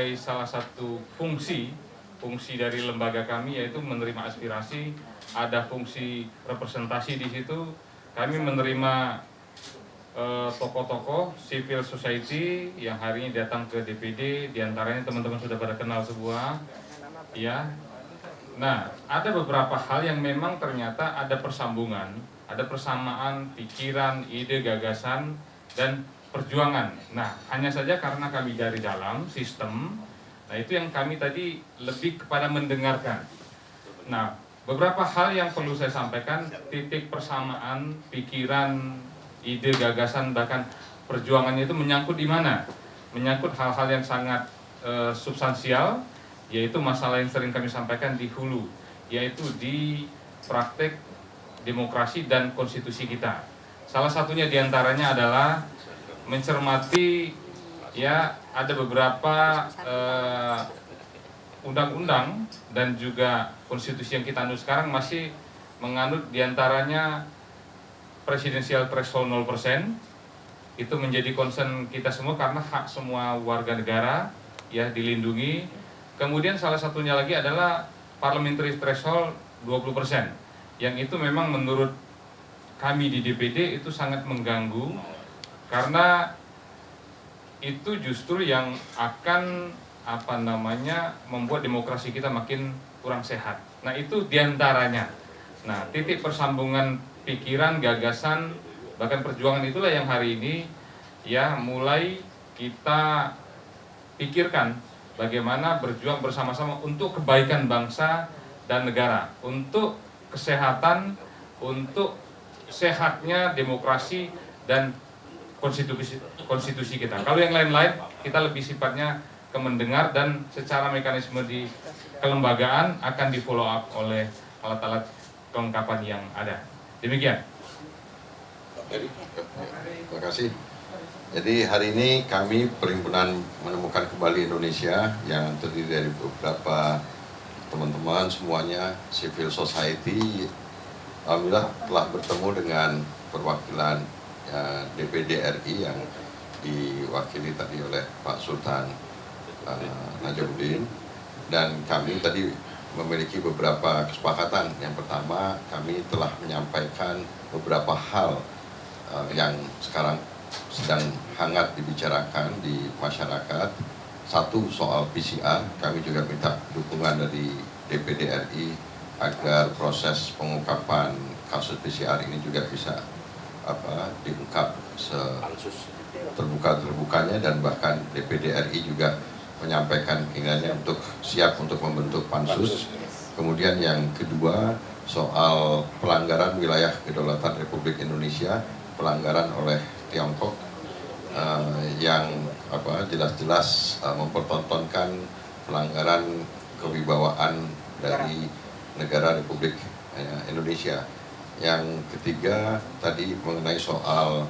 sebagai salah satu fungsi dari lembaga kami, yaitu menerima aspirasi. Ada fungsi representasi di situ. Kami menerima tokoh-tokoh civil society yang hari ini datang ke DPD, diantaranya teman-teman sudah pada kenal sebuah, ya. Nah, ada beberapa hal yang memang ternyata ada persambungan, ada persamaan pikiran, ide, gagasan, dan perjuangan. Nah, hanya saja karena kami dari dalam sistem, nah itu yang kami tadi lebih kepada mendengarkan. Nah, beberapa hal yang perlu saya sampaikan, titik persamaan pikiran, ide, gagasan, bahkan perjuangannya itu menyangkut di mana? Menyangkut hal-hal yang sangat substansial, yaitu masalah yang sering kami sampaikan di hulu, yaitu di praktek demokrasi dan konstitusi kita. Salah satunya diantaranya adalah mencermati, ya, ada beberapa undang-undang dan juga konstitusi yang kita anut sekarang masih menganut diantaranya presidensial threshold 0%. Itu menjadi concern kita semua karena hak semua warga negara, ya, dilindungi. Kemudian salah satunya lagi adalah parliamentary threshold 20%, yang itu memang menurut kami di DPD itu sangat mengganggu, karena itu justru yang akan membuat demokrasi kita makin kurang sehat. Nah, itu diantaranya. Nah, titik persambungan pikiran, gagasan, bahkan perjuangan itulah yang hari ini, ya, mulai kita pikirkan bagaimana berjuang bersama-sama untuk kebaikan bangsa dan negara, untuk kesehatan, untuk sehatnya demokrasi dan konstitusi kita. Kalau yang lain-lain kita lebih sifatnya ke mendengar, dan secara mekanisme di kelembagaan akan di follow up oleh alat-alat kelengkapan yang ada. Demikian. Terima kasih. Jadi hari ini kami Perhimpunan Menemukan Kembali Indonesia yang terdiri dari beberapa teman-teman semuanya civil society, alhamdulillah telah bertemu dengan perwakilan DPD RI yang diwakili tadi oleh Pak Sultan Najamuddin, dan kami tadi memiliki beberapa kesepakatan. Yang pertama, kami telah menyampaikan beberapa hal yang sekarang sedang hangat dibicarakan di masyarakat. Satu, soal PCR, kami juga minta dukungan dari DPD RI agar proses pengungkapan kasus PCR ini juga bisa diungkap terbuka-terbukanya, dan bahkan DPD RI juga menyampaikan keinginannya untuk siap untuk membentuk pansus. Kemudian yang kedua, soal pelanggaran wilayah kedaulatan Republik Indonesia, pelanggaran oleh Tiongkok yang jelas-jelas mempertontonkan pelanggaran kewibawaan dari negara Republik Indonesia. Yang ketiga tadi mengenai soal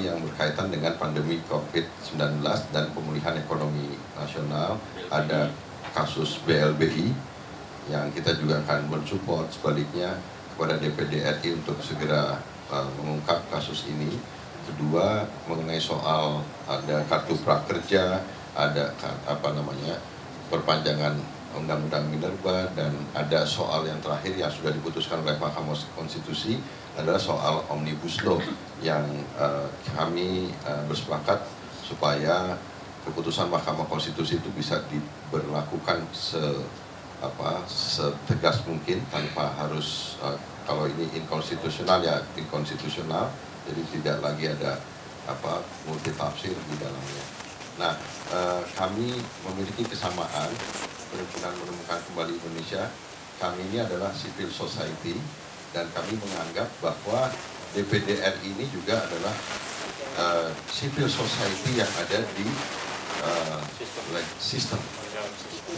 yang berkaitan dengan pandemi COVID-19 dan pemulihan ekonomi nasional. Ada kasus BLBI yang kita juga akan mensupport sebaliknya kepada DPD RI untuk segera mengungkap kasus ini. Kedua, mengenai soal ada kartu prakerja, ada perpanjangan Undang-Undang Minerba, dan ada soal yang terakhir yang sudah diputuskan oleh Mahkamah Konstitusi adalah soal Omnibus Law yang kami bersepakat supaya keputusan Mahkamah Konstitusi itu bisa diberlakukan setegas mungkin tanpa harus kalau ini inkonstitusional ya inkonstitusional, jadi tidak lagi ada multitafsir di dalamnya. Nah, kami memiliki kesamaan. Perhimpunan Menemukan Kembali Indonesia, kami ini adalah civil society, dan kami menganggap bahwa DPD RI ini juga adalah civil society yang ada di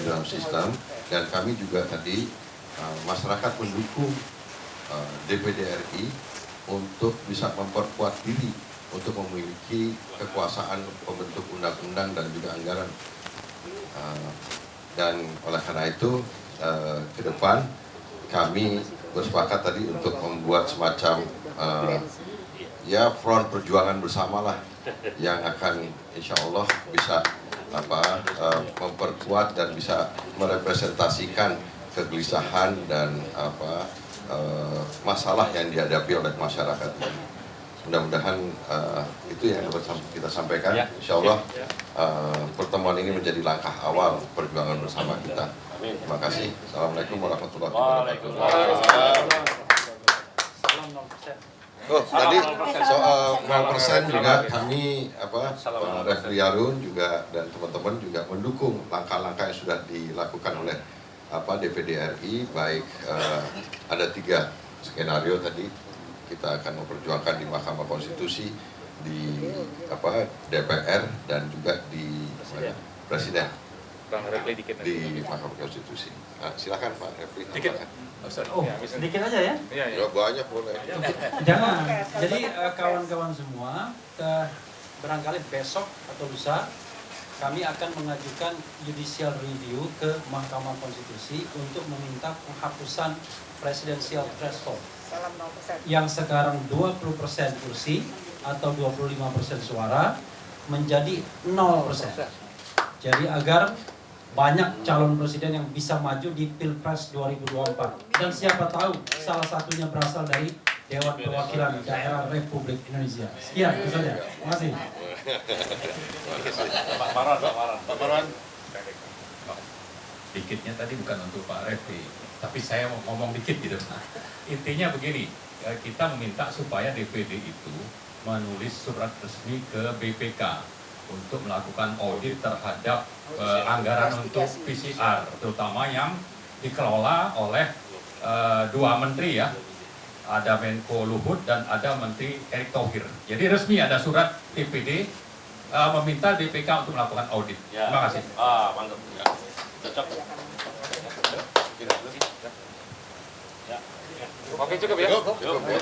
dalam sistem, dan kami juga tadi masyarakat mendukung DPD RI untuk bisa memperkuat diri untuk memiliki kekuasaan pembentuk undang-undang dan juga anggaran. Dan oleh karena itu ke depan kami bersepakat tadi untuk membuat semacam front perjuangan bersamalah yang akan insya Allah bisa memperkuat dan bisa merepresentasikan kegelisahan dan masalah yang dihadapi oleh masyarakat ini. Mudah-mudahan itu yang dapat kita sampaikan. Insya Allah pertemuan ini menjadi langkah awal perjuangan bersama kita. Terima kasih. Assalamualaikum warahmatullahi wabarakatuh. Tadi soal 0% juga kami Refli Harun juga dan teman-teman juga mendukung langkah-langkah yang sudah dilakukan oleh DPD RI, baik ada 3 skenario tadi kita akan memperjuangkan di Mahkamah Konstitusi, di DPR dan juga di Presiden di Mahkamah Konstitusi. Nah, silakan Pak Refli. Sedikit aja ya? Ya banyak boleh. Jangan. Jadi kawan-kawan semua, barangkali besok atau lusa kami akan mengajukan judicial review ke Mahkamah Konstitusi untuk meminta penghapusan presidensial threshold yang sekarang 20% kursi atau 25% suara menjadi 0%. Jadi agar banyak calon presiden yang bisa maju di Pilpres 2024. Dan siapa tahu salah satunya berasal dari Dewan Perwakilan Daerah Republik Indonesia. Sekian, itu saja. Terima kasih. Pak Marwan. Dikitnya tadi bukan untuk Pak Refli, tapi saya mau ngomong dikit gitu. Intinya begini, kita meminta supaya DPD itu menulis surat resmi ke BPK untuk melakukan audit terhadap anggaran untuk PCR, terutama yang dikelola oleh 2 menteri ya, ada Menko Luhut dan ada Menteri Erick Thohir. Jadi resmi ada surat DPD meminta BPK untuk melakukan audit. Terima kasih. Mantap. Cocok. Oke, cukup ya. Cukup ya.